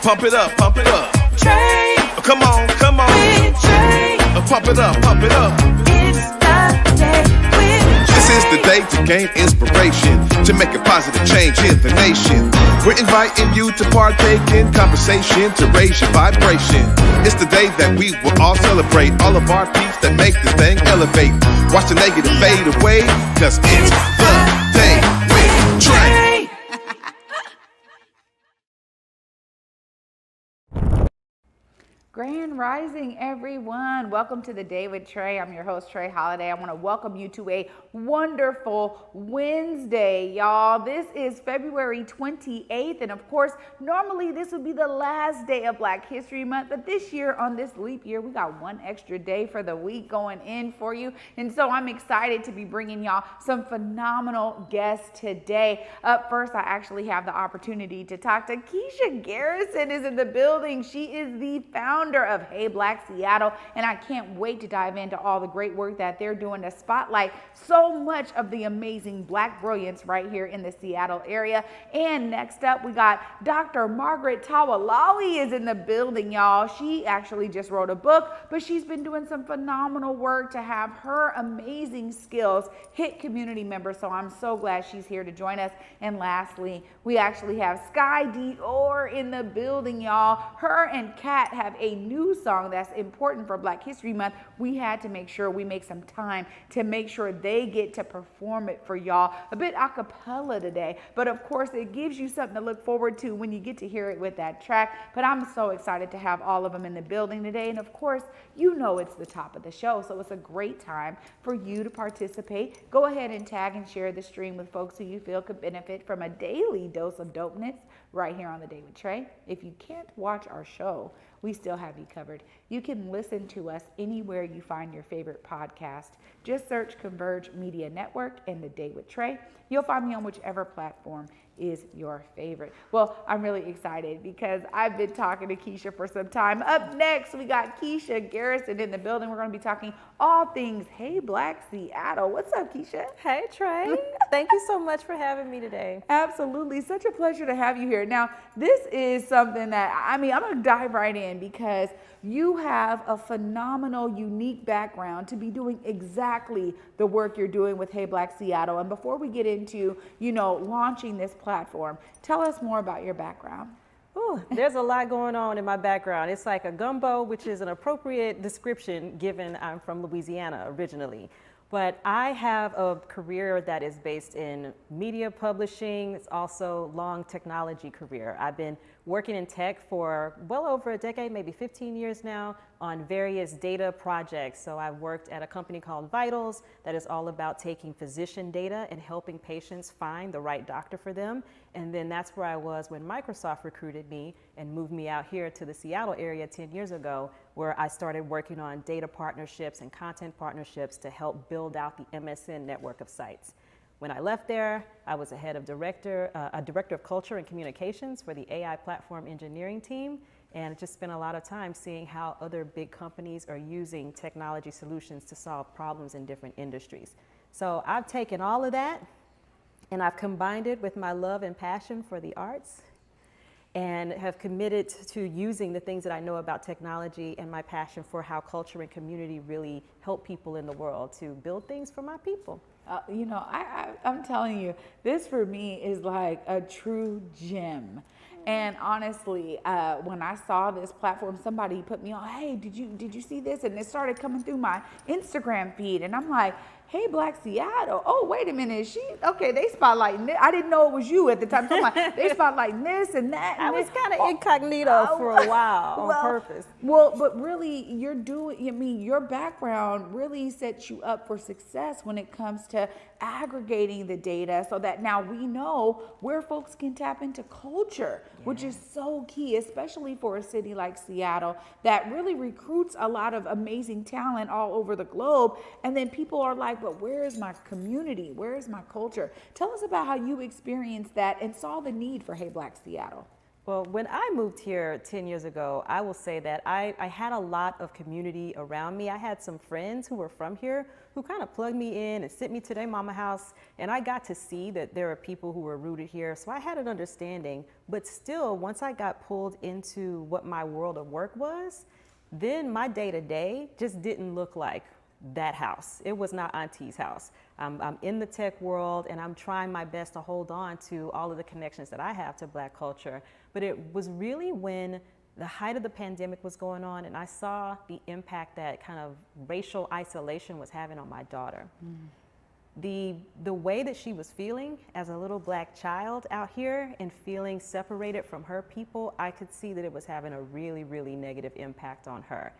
Pump it up, pump it up. Trae. Come on, come on. With Trae. Pump it up, pump it up. It's the day with Trae. This is the day to gain inspiration, to make a positive change in the nation. We're inviting you to partake in conversation, to raise your vibration. It's the day that we will all celebrate all of our peeps that make this thing elevate. Watch the negative fade away, cause it's the day with Trae. Grand Rising, everyone. Welcome to the Day with Trae. I'm your host, Trae Holiday. I want to welcome you to a wonderful Wednesday, y'all. This is February 28th, and of course, normally this would be the last day of Black History Month, but this year, on this leap year, we got one extra day for the week going in for you, and so I'm excited to be bringing y'all some phenomenal guests today. Up first, I actually have the opportunity to talk to Kiesha Garrison is in the building. She is the founder of Hey Black Seattle, and I can't wait to dive into all the great work that they're doing to spotlight so much of the amazing Black brilliance right here in the Seattle area. And next up, we got Dr. Margaret Towolawi is in the building, y'all. She actually just wrote a book, but she's been doing some phenomenal work to have her amazing skills hit community members, so I'm so glad she's here to join us. And lastly, we actually have SkyeDior in the building, y'all. Her and Kat have a new song that's important for Black History Month. We had to make sure we make some time to make sure they get to perform it for y'all, a bit a cappella today, but of course it gives you something to look forward to when you get to hear it with that track. But I'm so excited to have all of them in the building today, and of course you know it's the top of the show, so it's a great time for you to participate. Go ahead and tag and share the stream with folks who you feel could benefit from a daily dose of dopeness right here on The Day with Trae. If you can't watch our show, we still have you covered. You can listen to us anywhere you find your favorite podcast. Just search Converge Media Network and The Day with Trae. You'll find me on whichever platform is your favorite. Well, I'm really excited because I've been talking to Kiesha for some time. Up next, we got Kiesha Garrison in the building. We're going to be talking all things Hey Black Seattle. What's up, Kiesha? Hey, Trae. Thank you so much for having me today. Absolutely. Such a pleasure to have you here. Now, this is something that, I'm going to dive right in because you have a phenomenal, unique background to be doing exactly the work you're doing with Hey Black Seattle. And before we get into, launching this platform, tell us more about your background. Ooh, there's a lot going on in my background. It's like a gumbo, which is an appropriate description given I'm from Louisiana originally. But I have a career that is based in media publishing. It's also a long technology career. I've been working in tech for well over a decade, maybe 15 years now, on various data projects. So I've worked at a company called Vitals that is all about taking physician data and helping patients find the right doctor for them. And then that's where I was when Microsoft recruited me and moved me out here to the Seattle area 10 years ago, where I started working on data partnerships and content partnerships to help build out the MSN network of sites. When I left there, I was a director of culture and communications for the AI platform engineering team, and just spent a lot of time seeing how other big companies are using technology solutions to solve problems in different industries. So I've taken all of that and I've combined it with my love and passion for the arts, and have committed to using the things that I know about technology and my passion for how culture and community really help people in the world to build things for my people. I'm telling you, this for me is like a true gem. And honestly, when I saw this platform, somebody put me on, hey, did you see this? And it started coming through my Instagram feed, and I'm like, Hey Black Seattle. Oh, wait a minute. They spotlighting this. I didn't know it was you at the time. So I'm like, they spotlighting this and that. I was kind of incognito for a while on purpose. Well, but really your background really sets you up for success when it comes to aggregating the data so that now we know where folks can tap into culture, which is so key, especially for a city like Seattle that really recruits a lot of amazing talent all over the globe. And then people are like, but where is my community? Where is my culture? Tell us about how you experienced that and saw the need for Hey Black Seattle. Well, when I moved here 10 years ago, I will say that I had a lot of community around me. I had some friends who were from here who kind of plugged me in and sent me to their mama house. And I got to see that there are people who were rooted here. So I had an understanding. But still, once I got pulled into what my world of work was, then my day-to-day just didn't look like that house. It was not Auntie's house. I'm in the tech world and I'm trying my best to hold on to all of the connections that I have to Black culture. But it was really when the height of the pandemic was going on and I saw the impact that kind of racial isolation was having on my daughter. The way that she was feeling as a little Black child out here and feeling separated from her people, I could see that it was having a really, really negative impact on her.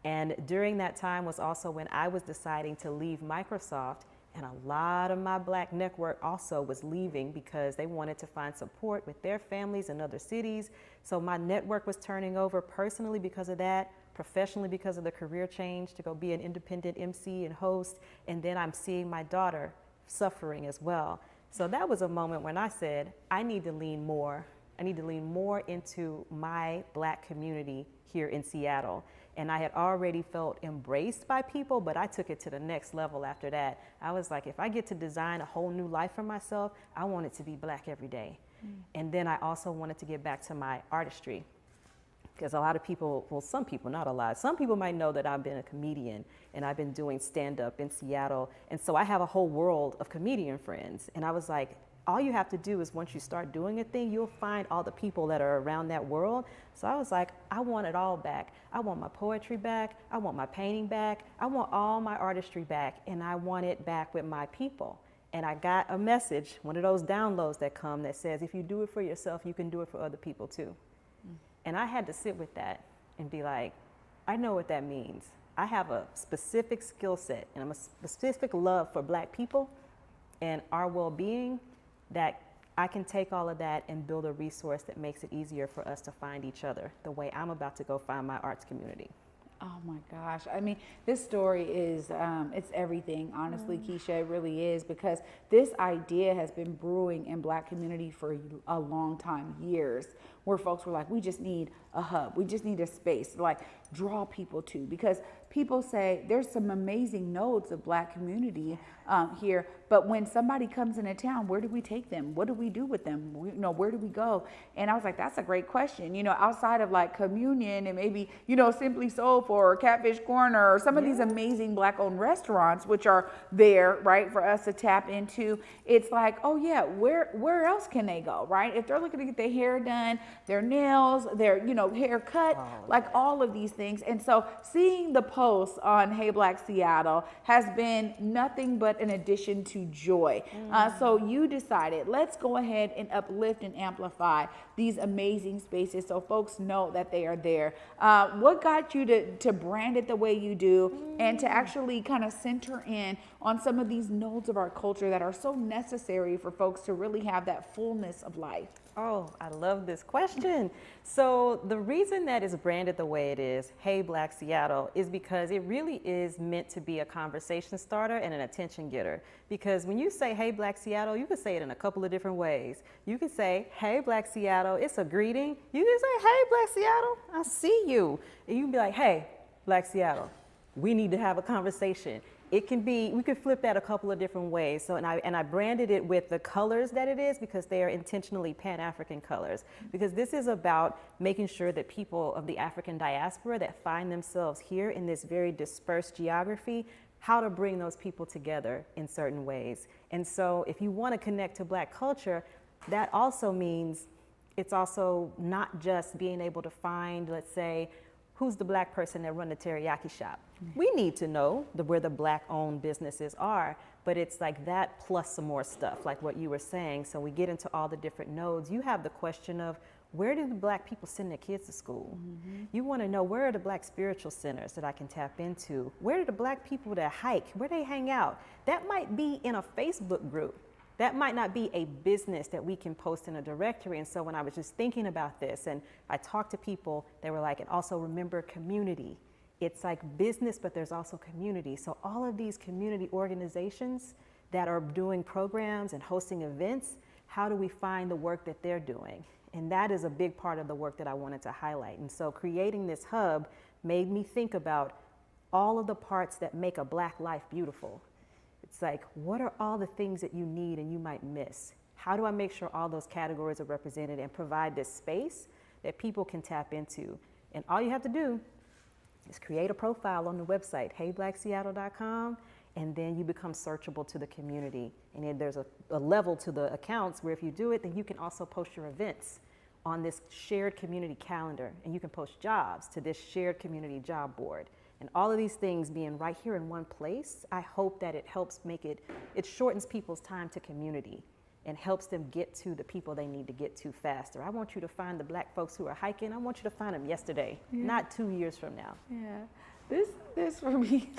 And during that time was also when I was deciding to leave Microsoft, and a lot of my Black network also was leaving because they wanted to find support with their families in other cities. So my network was turning over personally because of that, professionally because of the career change to go be an independent MC and host. And then I'm seeing my daughter suffering as well. So that was a moment when I said, I need to lean more. I need to lean more into my Black community here in Seattle. And I had already felt embraced by people, but I took it to the next level after that. I was like, if I get to design a whole new life for myself, I want it to be Black every day. And then I also wanted to get back to my artistry. Because a lot of people, well, some people, not a lot, some people might know that I've been a comedian and I've been doing stand-up in Seattle. And so I have a whole world of comedian friends. And I was like, all you have to do is once you start doing a thing, you'll find all the people that are around that world. So I was like, I want it all back. I want my poetry back. I want my painting back. I want all my artistry back. And I want it back with my people. And I got a message, one of those downloads that come that says, if you do it for yourself, you can do it for other people too. And I had to sit with that and be like, I know what that means. I have a specific skill set and a specific love for Black people and our well-being that I can take all of that and build a resource that makes it easier for us to find each other the way I'm about to go find my arts community. Oh my gosh. I mean, this story is, it's everything. Honestly, Kiesha, it really is, because this idea has been brewing in Black community for a long time, years, where folks were like, we just need a hub. We just need a space to like draw people to, because people say there's some amazing nodes of Black community here, but when somebody comes into town, where do we take them? What do we do with them? Where do we go? And I was like, that's a great question. Outside of like Communion and maybe, Simply Soulful or Catfish Corner or some of these amazing Black owned restaurants, which are there, right, for us to tap into. It's like, oh yeah, where else can they go, right? If they're looking to get their hair done, their nails, their, hair cut, like all of these things. And so seeing the posts on Hey Black Seattle has been nothing but an addition to joy. So you decided, let's go ahead and uplift and amplify these amazing spaces so folks know that they are there. What got you to brand it the way you do and to actually kind of center in on some of these nodes of our culture that are so necessary for folks to really have that fullness of life? Oh, I love this question. So the reason that it's branded the way it is, Hey Black Seattle, is because it really is meant to be a conversation starter and an attention getter. Because when you say Hey Black Seattle, you can say it in a couple of different ways. You can say, Hey Black Seattle, it's a greeting. You can say, Hey Black Seattle, I see you. And you can be like, Hey Black Seattle, we need to have a conversation. It can be, we could flip that a couple of different ways. So, and I branded it with the colors that it is because they are intentionally Pan-African colors. Because this is about making sure that people of the African diaspora that find themselves here in this very dispersed geography, how to bring those people together in certain ways. And so if you want to connect to Black culture, that also means it's also not just being able to find, let's say, who's the Black person that run the teriyaki shop? We need to know where the Black-owned businesses are, but it's like that plus some more stuff, like what you were saying. So we get into all the different nodes. You have the question of, where do the Black people send their kids to school? You want to know, where are the Black spiritual centers that I can tap into? Where are the Black people that hike? Where they hang out? That might be in a Facebook group. That might not be a business that we can post in a directory. And so when I was just thinking about this and I talked to people, they were like, and also remember community. It's like business, but there's also community. So all of these community organizations that are doing programs and hosting events, how do we find the work that they're doing? And that is a big part of the work that I wanted to highlight. And so creating this hub made me think about all of the parts that make a Black life beautiful. It's like, what are all the things that you need and you might miss? How do I make sure all those categories are represented and provide this space that people can tap into? And all you have to do is create a profile on the website, heyblackseattle.com, and then you become searchable to the community. And then there's a level to the accounts where if you do it, then you can also post your events on this shared community calendar, and you can post jobs to this shared community job board. And all of these things being right here in one place, I hope that it helps make it shortens people's time to community and helps them get to the people they need to get to faster. I want you to find the Black folks who are hiking. I want you to find them yesterday, not 2 years from now. Yeah, this for me,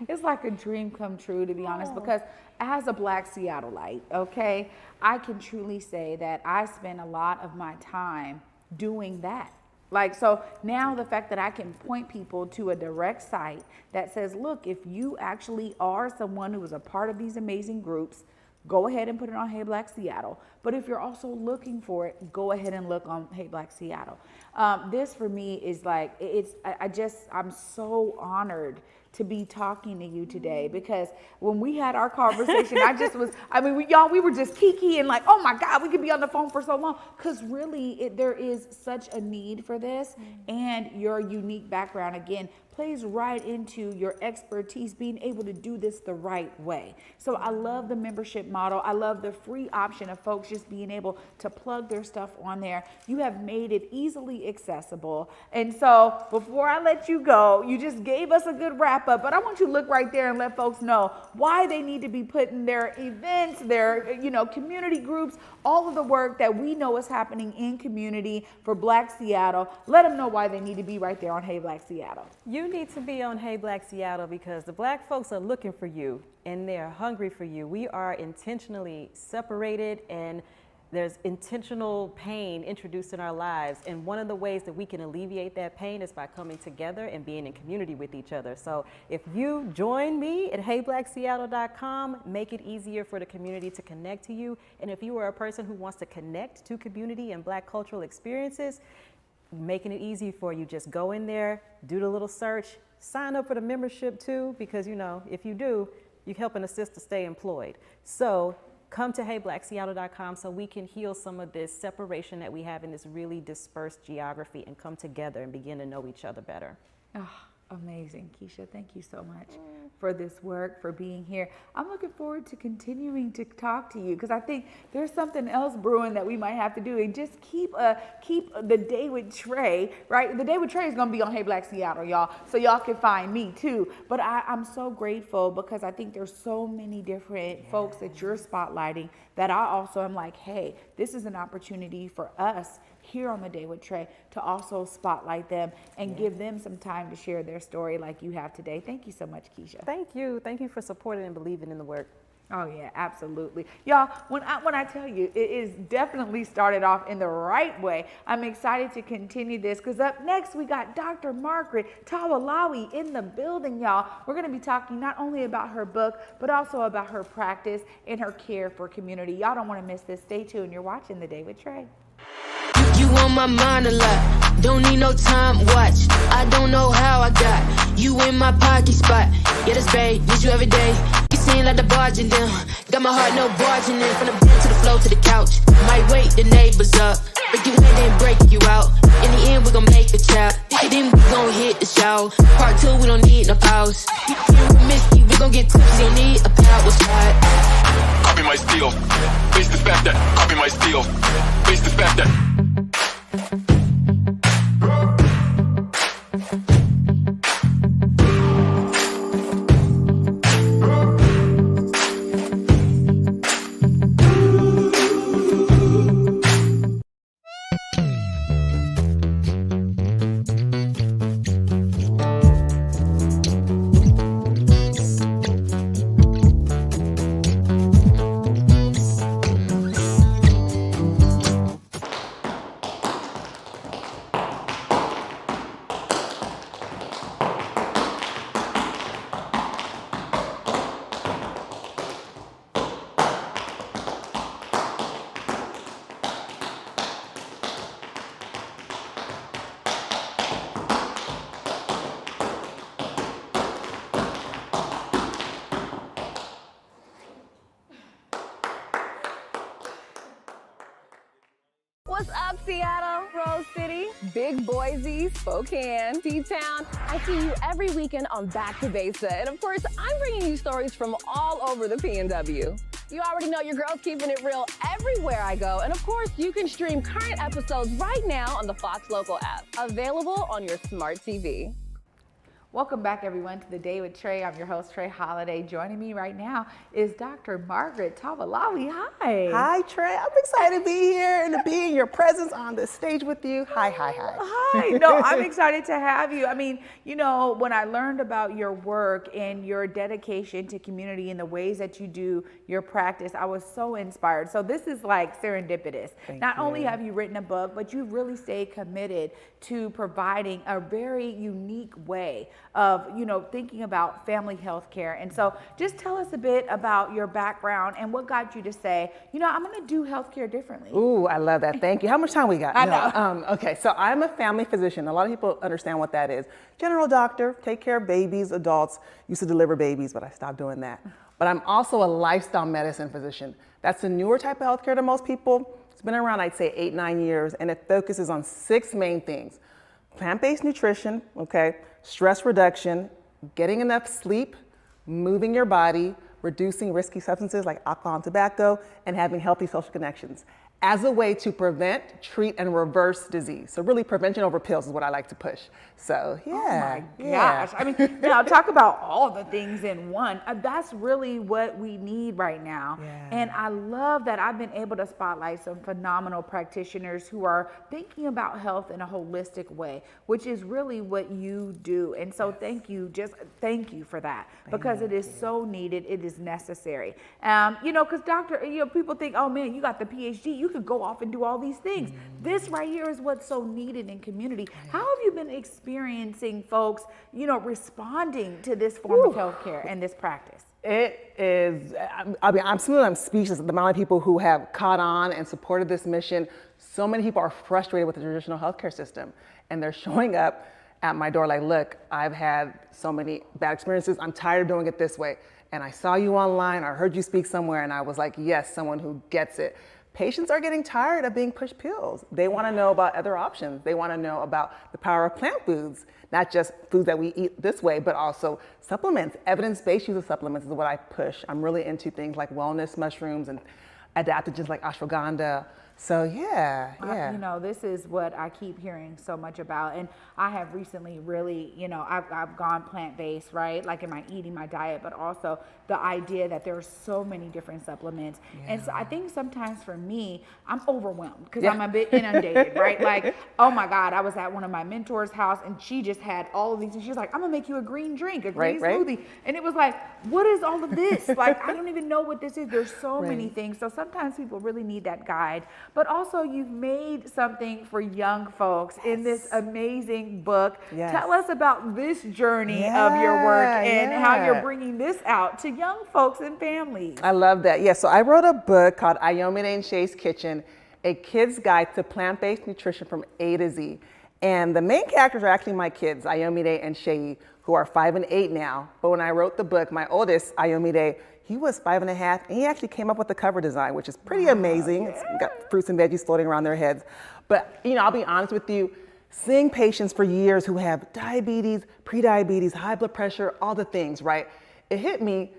it's like a dream come true, to be honest, because as a Black Seattleite, okay, I can truly say that I spend a lot of my time doing that. Like, so now the fact that I can point people to a direct site that says, look, if you actually are someone who is a part of these amazing groups, go ahead and put it on Hey Black Seattle. But if you're also looking for it, go ahead and look on Hey Black Seattle. This for me is like, I'm so honored to be talking to you today, because when we had our conversation, we were just kikiing like, oh my God, we could be on the phone for so long, because really there is such a need for this, and your unique background, again, plays right into your expertise, being able to do this the right way. So I love the membership model. I love the free option of folks just being able to plug their stuff on there. You have made it easily accessible. And so before I let you go, you just gave us a good wrap up, but I want you to look right there and let folks know why they need to be putting their events, their community groups, all of the work that we know is happening in community for Black Seattle. Let them know why they need to be right there on Hey Black Seattle. You need to be on Hey Black Seattle because the Black folks are looking for you and they're hungry for you. We are intentionally separated, and there's intentional pain introduced in our lives. And one of the ways that we can alleviate that pain is by coming together and being in community with each other. So if you join me at heyblackseattle.com, make it easier for the community to connect to you. And if you are a person who wants to connect to community and Black cultural experiences, making it easy for you, just go in there, do the little search, sign up for the membership too, because if you do, you help and assist to stay employed. So come to heyblackseattle.com so we can heal some of this separation that we have in this really dispersed geography and come together and begin to know each other better. Oh, amazing. Kiesha, thank you so much for this work, for being here. I'm looking forward to continuing to talk to you, because I think there's something else brewing that we might have to do, and just keep the Day with Trae, right? The Day with Trae is going to be on Hey Black Seattle, y'all, so y'all can find me too. But I'm so grateful, because I think there's so many different folks that you're spotlighting that I also am like, hey, this is an opportunity for us here on the Day with Trae to also spotlight them and give them some time to share their story like you have today. Thank you so much, Kiesha. Thank you. Thank you for supporting and believing in the work. Oh yeah, absolutely. Y'all, when I tell you, it is definitely started off in the right way. I'm excited to continue this, because up next we got Dr. Margaret Towolawi in the building, y'all. We're going to be talking not only about her book, but also about her practice and her care for community. Y'all don't want to miss this. Stay tuned. You're watching The Day with Trae. You on my mind a lot, don't need no time watch. I don't know how I got you in my pocket spot. Yeah, that's babe, need you every day. You seem like the barging down, got my heart no barging in. From the bed to the floor to the couch, might wake the neighbors up, break you in and break you out. In the end we gon' make a child, then we gon' hit the show. Part 2 we don't need no pause. You miss me, we gon' get tipsy, don't need a power shot. Copy my steel, face the fact that, copy my steel, face the fact that. What's up, Seattle, Rose City, Big Boise, Spokane, T-Town? I see you every weekend on Back to Besa. And of course, I'm bringing you stories from all over the PNW. You already know your girl's keeping it real everywhere I go. And of course, you can stream current episodes right now on the Fox Local app, available on your smart TV. Welcome back, everyone, to The Day with Trae. I'm your host, Trae Holiday. Joining me right now is Dr. Margaret Towolawi. Hi. Hi, Trae. I'm excited to be here and to be in your presence on the stage with you. Hi. Hi. No, I'm excited to have you. I mean, you know, when I learned about your work and your dedication to community and the ways that you do your practice, I was so inspired. So this is like serendipitous. Not only have you written a book, but you've really stayed committed to providing a very unique way of, you know, thinking about family health care. And so just tell us a bit about your background and what got you to say, you know, I'm going to do healthcare differently. Ooh, I love that. Thank you. How much time we got? I know. Okay, so I'm a family physician. A lot of people understand what that is. General doctor, take care of babies, adults. Used to deliver babies, but I stopped doing that. But I'm also a lifestyle medicine physician. That's a newer type of healthcare to most people. It's been around, I'd say, 8-9 years, and it focuses on 6 main things. Plant-based nutrition, okay, stress reduction, getting enough sleep, moving your body, reducing risky substances like alcohol and tobacco, and having healthy social connections as a way to prevent, treat, and reverse disease. So really prevention over pills is what I like to push. So yeah. Oh my gosh. I mean, now talk about all the things in one. That's really what we need right now. Yeah. And I love that I've been able to spotlight some phenomenal practitioners who are thinking about health in a holistic way, which is really what you do. And so thank you for that, because it is so needed. It is necessary. You know, because people think, oh man, you got the PhD. You could go off and do all these things. This right here is what's so needed in community. How have you been experiencing folks, you know, responding to this form of healthcare and this practice? It is, I'm speechless at the amount of people who have caught on and supported this mission. So many people are frustrated with the traditional healthcare system, and they're showing up at my door like, look, I've had so many bad experiences. I'm tired of doing it this way. And I saw you online, or heard you speak somewhere, and I was like, yes, someone who gets it. Patients are getting tired of being pushed pills. They want to know about other options. They want to know about the power of plant foods, not just foods that we eat this way, but also supplements. Evidence-based use of supplements is what I push. I'm really into things like wellness mushrooms and adaptogens like ashwagandha. So yeah. You know, this is what I keep hearing so much about. And I have recently really, you know, I've gone plant-based, right? Like in my eating, my diet, but also the idea that there are so many different supplements. Yeah. And so I think sometimes for me, I'm overwhelmed because I'm a bit inundated, right? Like, oh my God, I was at one of my mentors' house and she just had all of these, and she was like, I'm gonna make you a green drink, a green smoothie. And it was like, what is all of this? Like, I don't even know what this is. There's so many things. So sometimes people really need that guide. But also, you've made something for young folks in this amazing book. Tell us about this journey of your work and how you're bringing this out to young folks and families. I love that. Yeah, so I wrote a book called Ayomide and Shay's Kitchen, a kid's guide to plant-based nutrition from A to Z. And the main characters are actually my kids, Ayomide and Shay, who are 5 and 8 now. But when I wrote the book, my oldest, Ayomide, he was 5 and a half, and he actually came up with the cover design, which is pretty amazing. It's got fruits and veggies floating around their heads. But, you know, I'll be honest with you, seeing patients for years who have diabetes, prediabetes, high blood pressure, all the things, right? It hit me,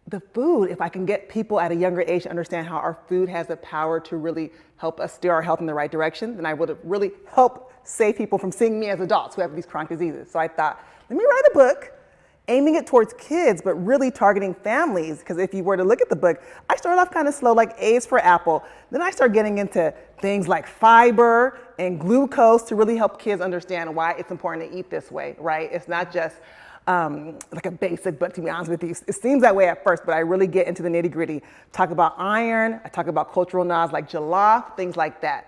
the food, if I can get people at a younger age to understand how our food has the power to really help us steer our health in the right direction, then I would have really helped save people from seeing me as adults who have these chronic diseases. So I thought, let me write a book aiming it towards kids, but really targeting families. Because if you were to look at the book, I started off kind of slow, like A's for apple. Then I started getting into things like fiber and glucose to really help kids understand why it's important to eat this way, right? It's not just like a basic book, to be honest with you. It seems that way at first, but I really get into the nitty gritty. Talk about iron, I talk about cultural nods like jollof, things like that.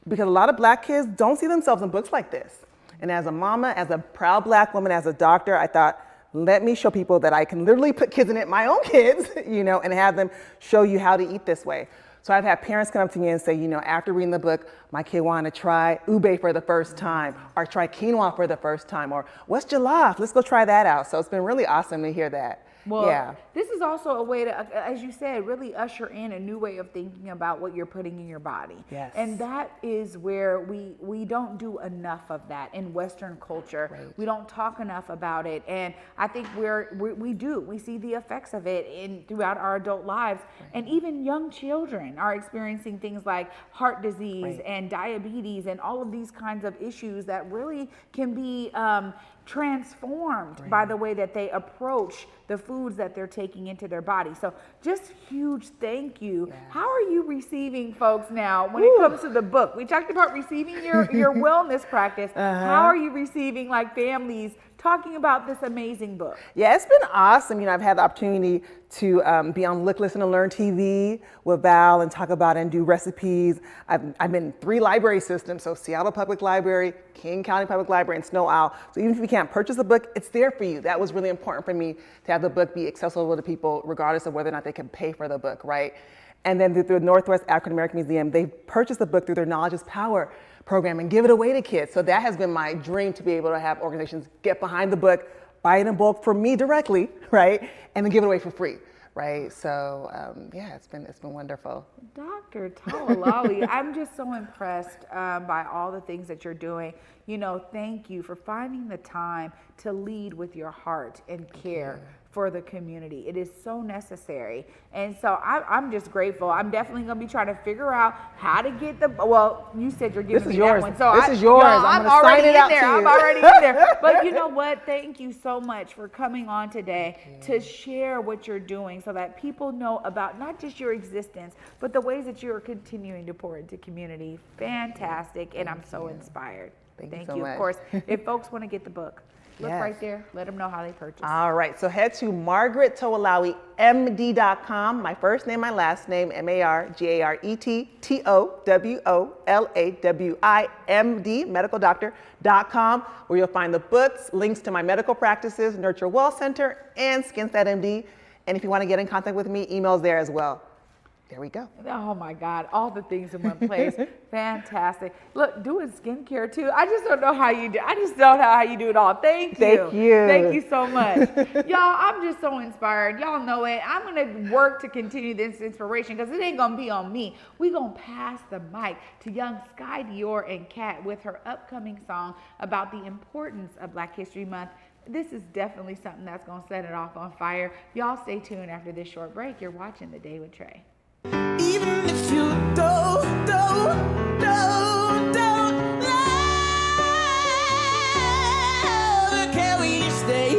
Because a lot of Black kids don't see themselves in books like this. And as a mama, as a proud Black woman, as a doctor, I thought, let me show people that I can literally put kids in it, my own kids, you know, and have them show you how to eat this way. So I've had parents come up to me and say, you know, after reading the book, my kid wanted to try ube for the first time, or try quinoa for the first time, or what's jollof? Let's go try that out. So it's been really awesome to hear that. Well, yeah. this is also a way to, as you said, really usher in a new way of thinking about what you're putting in your body. Yes. And that is where we don't do enough of that in Western culture. Right. We don't talk enough about it. And I think we do. We see the effects of it throughout our adult lives. Right. And even young children are experiencing things like heart disease Right. and diabetes and all of these kinds of issues that really can be transformed Right. by the way that they approach the foods that they're taking into their body. So just huge thank you. Yeah. How are you receiving folks now when it comes to the book? We talked about receiving your wellness practice. How are you receiving like families talking about this amazing book? Yeah, it's been awesome. You know, I've had the opportunity to be on Look, Listen, and Learn TV with Val and talk about and do recipes. I've been in 3 library systems, so Seattle Public Library, King County Public Library, and Snow Owl. So even if you can't purchase the book, it's there for you. That was really important for me to have the book be accessible to people regardless of whether or not they can pay for the book, right? And then through the Northwest African American Museum, they purchased the book through their Knowledge is Power program and give it away to kids. So that has been my dream, to be able to have organizations get behind the book, buy it in bulk from me directly, right? And then give it away for free, right? So yeah, it's been wonderful. Dr. Towolawi, I'm just so impressed by all the things that you're doing. You know, thank you for finding the time to lead with your heart and care for the community. It is so necessary. And so I'm just grateful. I'm definitely gonna be trying to figure out how to get well, you said you're giving me that one. So this is yours. I'm gonna already sign it in out there. to you. I'm already in there. But you know what? Thank you so much for coming on today to share what you're doing so that people know about not just your existence, but the ways that you are continuing to pour into community. Fantastic. And I'm so inspired. Thank you Thank so you. much. Of course, if folks want to get the book, look Yes. right there. Let them know how they purchase. All right, so head to margarettowolawimd.com. My first name, my last name, MargaretTowolawimd, medicaldoctor.com, where you'll find the books, links to my medical practices, Nurture Well Center, and SkinStat MD. And if you want to get in contact with me, email's there as well. There we go. Oh my God, all the things in one place. Fantastic. Look, doing skincare too. I just don't know how you do. I just don't know how you do it all. Thank you. Thank you. Thank you so much. Y'all, I'm just so inspired. Y'all know it. I'm going to work to continue this inspiration because it ain't going to be on me. We're going to pass the mic to young SkyeDior and Kat with her upcoming song about the importance of Black History Month. This is definitely something that's going to set it off on fire. Y'all stay tuned after this short break. You're watching The Day with Trae. Even if you don't love, can we stay?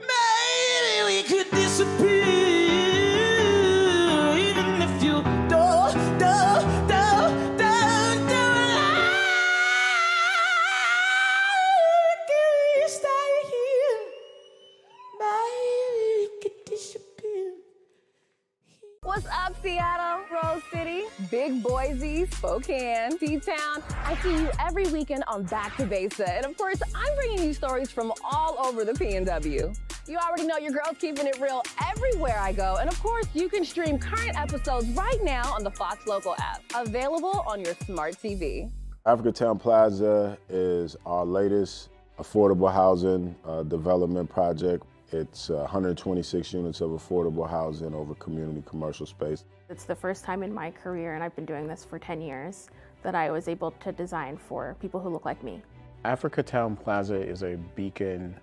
Maybe we could disappear. Even if you don't love, can we stay here? Maybe we could disappear. What's up, Seattle, Rose City, Big Boise, Spokane, T-Town? I see you every weekend on Back to Basic. And of course, I'm bringing you stories from all over the PNW. You already know your girl's keeping it real everywhere I go. And of course, you can stream current episodes right now on the Fox Local app, available on your smart TV. Africa Town Plaza is our latest affordable housing development project. It's 126 units of affordable housing over community commercial space. It's the first time in my career, and I've been doing this for 10 years, that I was able to design for people who look like me. Africa Town Plaza is a beacon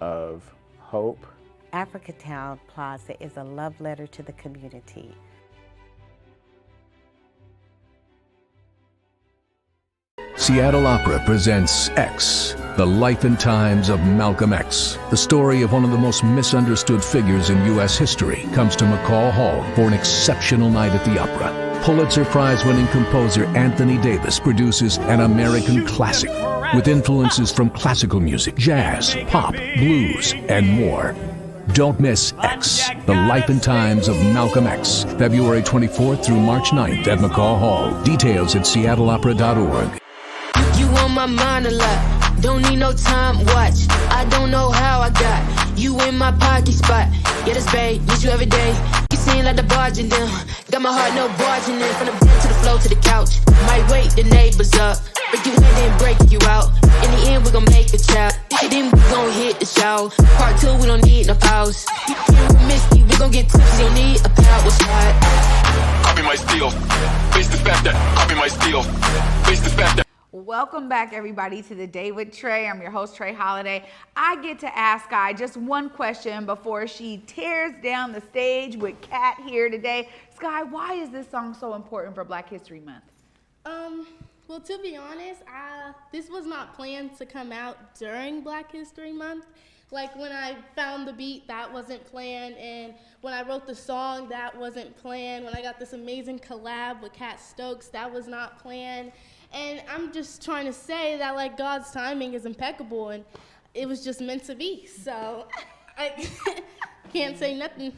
of hope. Africa Town Plaza is a love letter to the community. Seattle Opera presents X, the life and times of Malcolm X. The story of one of the most misunderstood figures in U.S. history comes to McCall Hall for an exceptional night at the opera. Pulitzer Prize-winning composer Anthony Davis produces an American classic with influences from classical music, jazz, pop, blues, and more. Don't miss X, the life and times of Malcolm X, February 24th through March 9th at McCall Hall. Details at seattleopera.org. You on my mind a lot, don't need no time watch. I don't know how I got you in my pocket spot. Yeah, that's babe, miss you every day. You seem like the barging down, got my heart no barging in. From the bed to the floor to the couch, might wake the neighbors up. Break you in, then break you out. In the end, we gon' make a child. Then we gon' hit the show. Part 2, we don't need no pause. Misty, we gon' get tipsy, don't need a power shot. Copy my steel. Face the fact that copy my steel. Face the fact that. Welcome back, everybody, to The Day with Trae. I'm your host, Trae Holiday. I get to ask Skye just one question before she tears down the stage with Kat here today. Skye, why is this song so important for Black History Month? Well, to be honest, this was not planned to come out during Black History Month. Like, when I found the beat, that wasn't planned, and when I wrote the song, that wasn't planned. When I got this amazing collab with Kat Stokes, that was not planned. And I'm just trying to say that, like, God's timing is impeccable, and it was just meant to be. So I can't say nothing.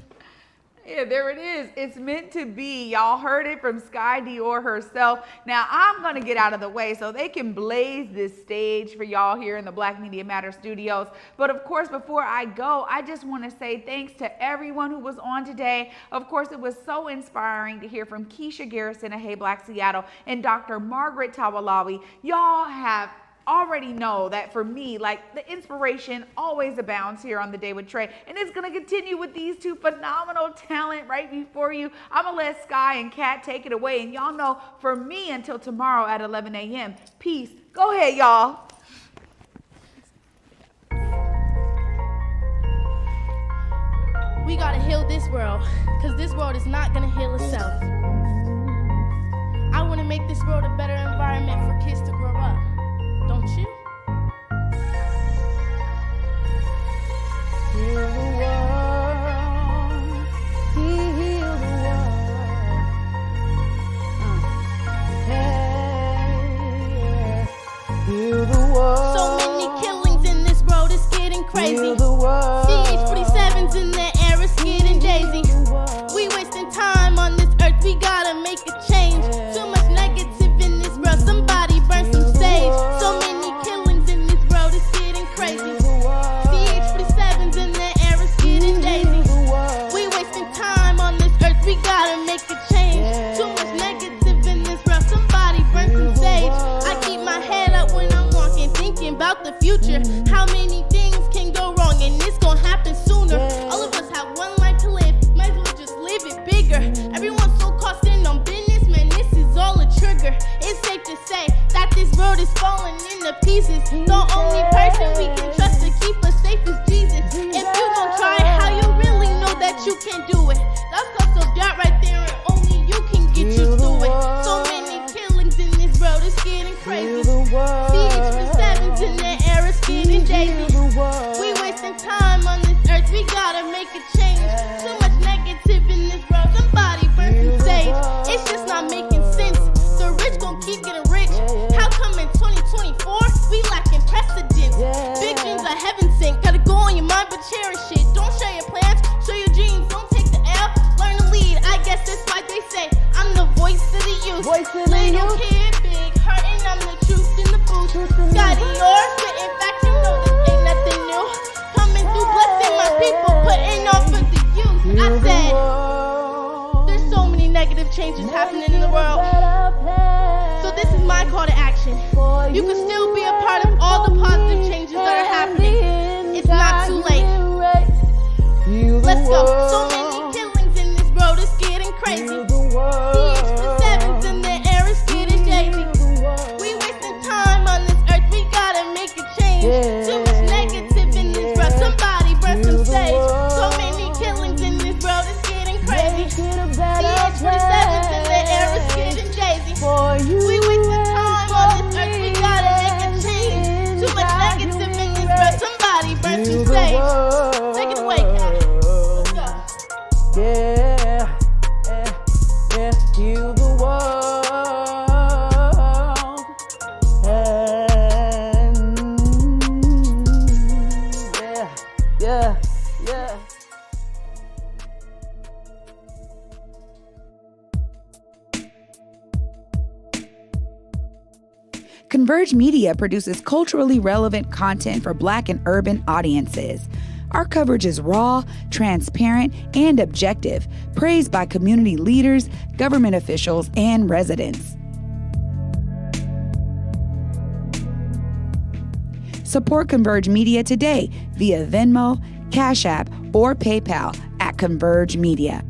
Yeah, there it is. It's meant to be. Y'all heard it from SkyeDior herself. Now, I'm going to get out of the way so they can blaze this stage for y'all here in the Black Media Matter studios. But of course, before I go, I just want to say thanks to everyone who was on today. Of course, it was so inspiring to hear from Kiesha Garrison of Hey Black Seattle and Dr. Margaret Towolawi. Y'all have already know that for me, like, the inspiration always abounds here on The Day with Trae, and it's going to continue with these two phenomenal talent right before you. I'm going to let Skye and Kat take it away, and y'all know for me until tomorrow at 11 a.m. Peace. Go ahead, y'all. We gotta heal this world, because this world is not gonna heal itself. I wanna make this world a better environment for kids to grow up. Don't you? Heal the world, heal the world. Hey, heal the world. So many killings in this world, it's getting crazy. Heal the world. CH-47's in the air, it's getting daisy. We wasting time on this earth, we gotta make a change. Too much negative in this world, somebody burn some sage. So many killings in this world, it's getting crazy. CH-47's in the air, it's getting daisy. We wasting time on this earth, we gotta make a change. Too much negative in this world, somebody burn some sage. I keep my head up when I'm walking, thinking about the future. How many things can go wrong, and it's gonna happen sooner. All of us have one life to live, might as well just live it bigger. Everyone's so caught in on business, man, this is all a trigger. It's safe to say that this world is falling into pieces. The only person we can trust to keep us safe is Jesus. If you don't try, how you really know that you can do it? That's cause of God right there, and only you can get you through it. So many killings in this world, it's getting crazy. CH-47's in the air, it's getting daisy. We wasting time on this earth, we gotta make a change. Too much negative in this world, somebody burn some sage. It's just not making sense. The rich gon' keep getting rich. How come in 2024 we lacking precedence? Big dreams are heaven sent. Gotta go on your mind, but cherish it. Don't share your plans, show your dreams. Don't take the L, learn to lead. I guess that's why they say I'm the voice of the youth. Little kid, big heart, and I'm the truth in the booth. SkyeDior, spitting facts, you know this ain't nothing new. Coming through, blessing my people, putting on for the youth. I said, there's so many negative changes happening in the world. So this is my call to action. You can still be a part of all the positive changes that are happening. It's not too late. Let's go. So many killings in this world, it's getting crazy. CH-47's in the air, it's getting daisy. We wasting time on this earth, we gotta make a change. Too much negative in this world, somebody burn some sage. So many killings in this world, it's getting crazy. CH-47's in the air, it's getting daisy. We wasting time on this earth, we gotta make a change. Too much negative in this world, somebody burn some sage. Take it away, Kat. Let's go. Yeah, heal the world. And yeah. Converge Media produces culturally relevant content for Black and urban audiences. Our coverage is raw, transparent, and objective, praised by community leaders, government officials, and residents. Support Converge Media today via Venmo, Cash App, or PayPal at Converge Media.